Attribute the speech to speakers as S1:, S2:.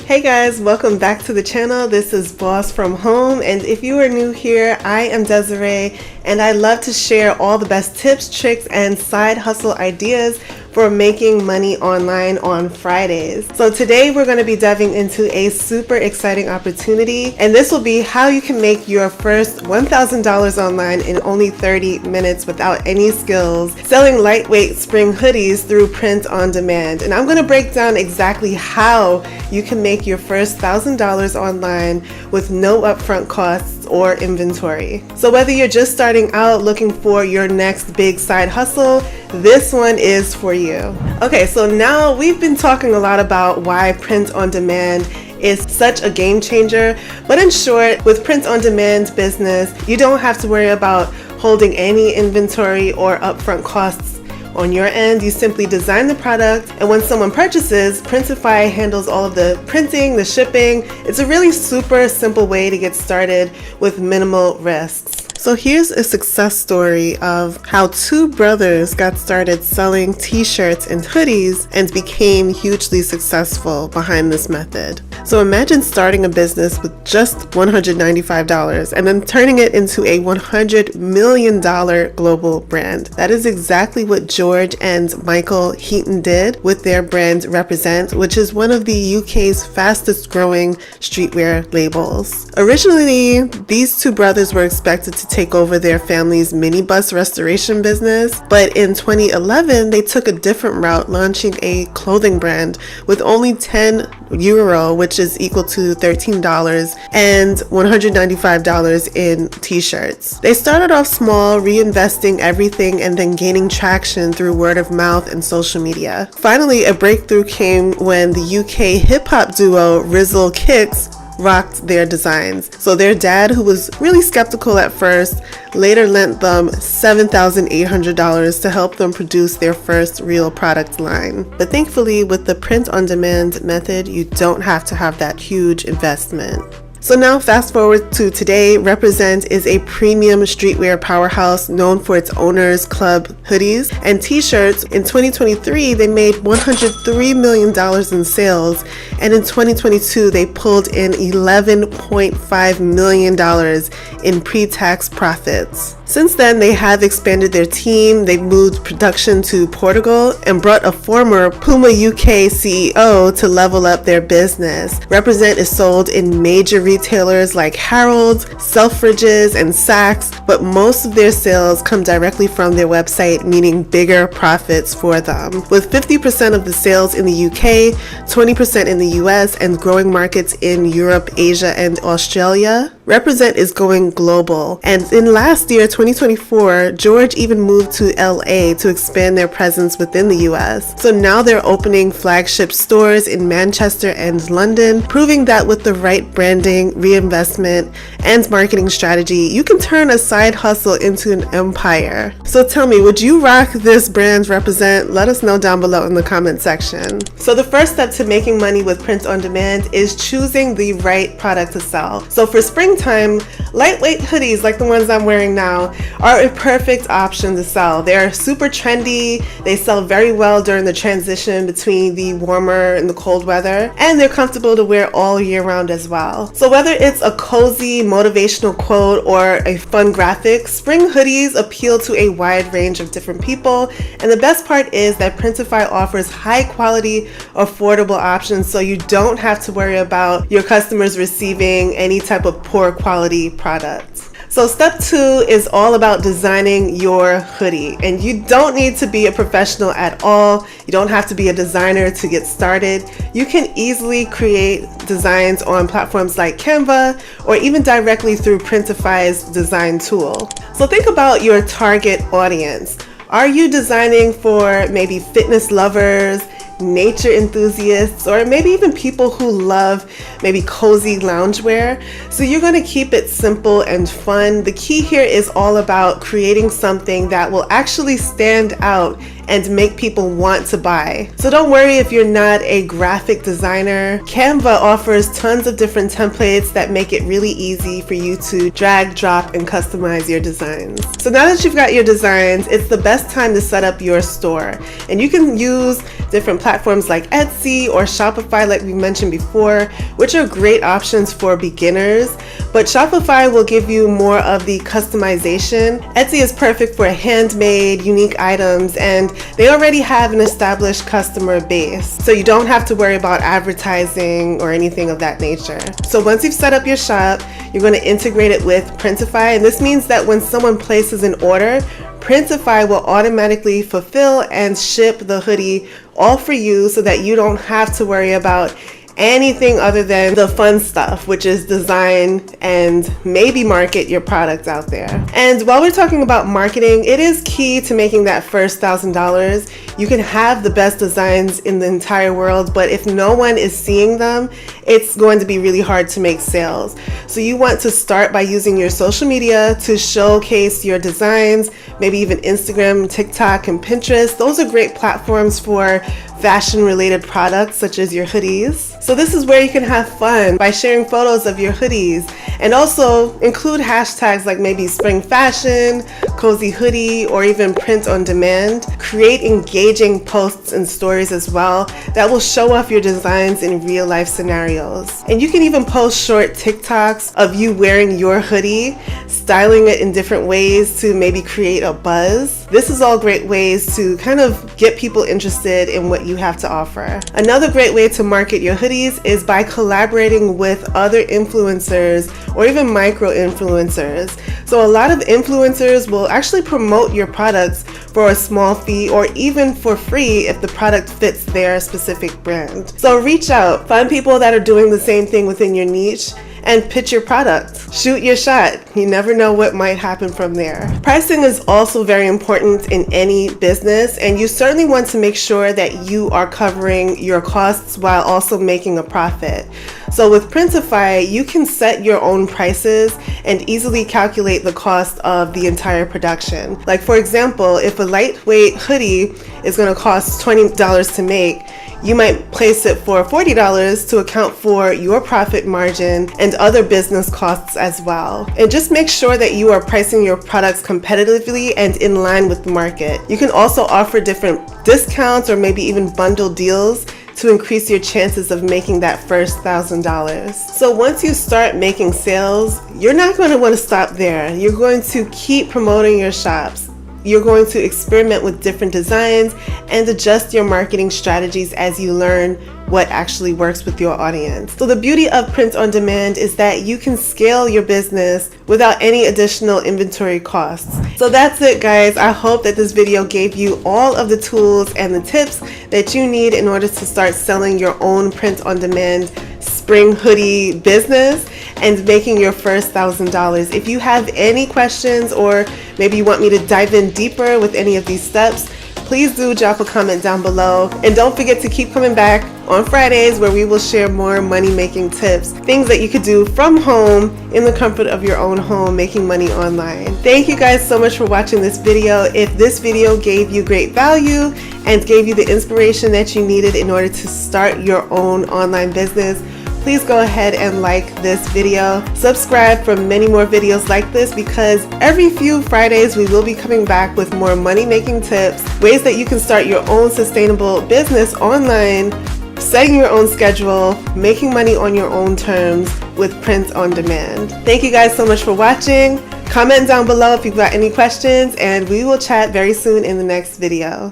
S1: Hey guys, welcome back to the channel. This is Boss from Home, and if you are new here, I am Desiree, and I love to share all the best tips, tricks, and side hustle ideas for making money online on Fridays. So today we're going to be diving into a super exciting opportunity, and this will be how you can make your first $1,000 online in only 30 minutes without any skills, selling lightweight spring hoodies through print on demand. And I'm going to break down exactly how you can make your first $1,000 online with no upfront costs or inventory. So whether you're just starting out looking for your next big side hustle, this one is for you. Okay, so now we've been talking a lot about why print on demand is such a game changer, but in short, with print on demand business, you don't have to worry about holding any inventory or upfront costs on your end. You simply design the product, and when someone purchases, Printify handles all of the printing, the shipping. It's a really super simple way to get started with minimal risks. So here's a success story of how two brothers got started selling t-shirts and hoodies and became hugely successful behind this method. So imagine starting a business with just $195 and then turning it into a $100 million global brand. That is exactly what George and Michael Heaton did with their brand Represent, which is one of the UK's fastest growing streetwear labels. Originally, these two brothers were expected to take over their family's minibus restoration business, but in 2011 they took a different route, launching a clothing brand with only €10, which is equal to $13, and $195 in t-shirts. They started off small, reinvesting everything and then gaining traction through word of mouth and social media. Finally, a breakthrough came when the UK hip-hop duo Rizzle Kicks rocked their designs. So their dad, who was really skeptical at first, later lent them $7,800 to help them produce their first real product line. But thankfully, with the print on demand method, you don't have to have that huge investment. So now fast forward to today, Represent is a premium streetwear powerhouse known for its owners club hoodies and t-shirts. In 2023, they made $103 million in sales, and in 2022, they pulled in $11.5 million in pre-tax profits. Since then, they have expanded their team, they've moved production to Portugal, and brought a former Puma UK CEO to level up their business. Represent is sold in major retailers like Harrods, Selfridges, and Saks, but most of their sales come directly from their website, meaning bigger profits for them. With 50% of the sales in the UK, 20% in the US, and growing markets in Europe, Asia, and Australia, Represent is going global. And in last year, 2024, George even moved to LA to expand their presence within the US. So now they're opening flagship stores in Manchester and London, proving that with the right branding, reinvestment, and marketing strategy, you can turn a side hustle into an empire. So tell me, would you rock this brand Represent? Let us know down below in the comment section. So the first step to making money with print on demand is choosing the right product to sell. So for springtime, lightweight hoodies like the ones I'm wearing now are a perfect option to sell. They're super trendy, they sell very well during the transition between the warmer and the cold weather, and they're comfortable to wear all year round as well. So whether it's a cozy motivational quote or a fun graphic, spring hoodies appeal to a wide range of different people, and the best part is that Printify offers high quality, affordable options, so you don't have to worry about your customers receiving any type of poor quality products. So step 2 is all about designing your hoodie, and you don't need to be a professional at all. You don't have to be a designer to get started. You can easily create designs on platforms like Canva or even directly through Printify's design tool. So think about your target audience. Are you designing for maybe fitness lovers, nature enthusiasts, or maybe even people who love maybe cozy loungewear? So you're going to keep it simple and fun. The key here is all about creating something that will actually stand out and make people want to buy. So don't worry if you're not a graphic designer. Canva offers tons of different templates that make it really easy for you to drag, drop, and customize your designs. So now that you've got your designs, it's the best time to set up your store. And you can use different platforms like Etsy or Shopify, like we mentioned before, which are great options for beginners. But Shopify will give you more of the customization. Etsy is perfect for handmade, unique items, and they already have an established customer base. So you don't have to worry about advertising or anything of that nature. So once you've set up your shop, you're going to integrate it with Printify. And this means that when someone places an order, Printify will automatically fulfill and ship the hoodie all for you so that you don't have to worry about anything other than the fun stuff, which is design and maybe market your products out there. And while we're talking about marketing, it is key to making that first $1,000. You can have the best designs in the entire world, but if no one is seeing them, it's going to be really hard to make sales. So you want to start by using your social media to showcase your designs, maybe even Instagram, TikTok, and Pinterest. Those are great platforms for fashion related products such as your hoodies. So this is where you can have fun by sharing photos of your hoodies, and also include hashtags like maybe spring fashion, cozy hoodie, or even print on demand. Create engaging posts and stories as well that will show off your designs in real life scenarios. And you can even post short TikToks of you wearing your hoodie, styling it in different ways to maybe create a buzz. This is all great ways to kind of get people interested in what you have to offer. Another great way to market your hoodies is by collaborating with other influencers or even micro influencers. So a lot of influencers will actually promote your products for a small fee or even for free if the product fits their specific brand. So reach out, find people that are doing the same thing within your niche, and pitch your product. Shoot your shot. You never know what might happen from there. Pricing is also very important in any business, and you certainly want to make sure that you are covering your costs while also making a profit. So with Printify, you can set your own prices and easily calculate the cost of the entire production. Like for example, if a lightweight hoodie is going to cost $20 to make, you might place it for $40 to account for your profit margin and other business costs as well. And just make sure that you are pricing your products competitively and in line with the market. You can also offer different discounts or maybe even bundle deals to increase your chances of making that first $1,000. So once you start making sales, you're not going to want to stop there. You're going to keep promoting your shops. You're going to experiment with different designs and adjust your marketing strategies as you learn what actually works with your audience. So the beauty of print on demand is that you can scale your business without any additional inventory costs. So that's it, guys. I hope that this video gave you all of the tools and the tips that you need in order to start selling your own print on demand spring hoodie business and making your first $1,000. If you have any questions or maybe you want me to dive in deeper with any of these steps, please do drop a comment down below. And don't forget to keep coming back on Fridays where we will share more money-making tips, things that you could do from home in the comfort of your own home, making money online. Thank you guys so much for watching this video. If this video gave you great value and gave you the inspiration that you needed in order to start your own online business, please go ahead and like this video. Subscribe for many more videos like this, because every few Fridays we will be coming back with more money-making tips, ways that you can start your own sustainable business online, setting your own schedule, making money on your own terms with print on demand. Thank you guys so much for watching. Comment down below if you've got any questions, and we will chat very soon in the next video.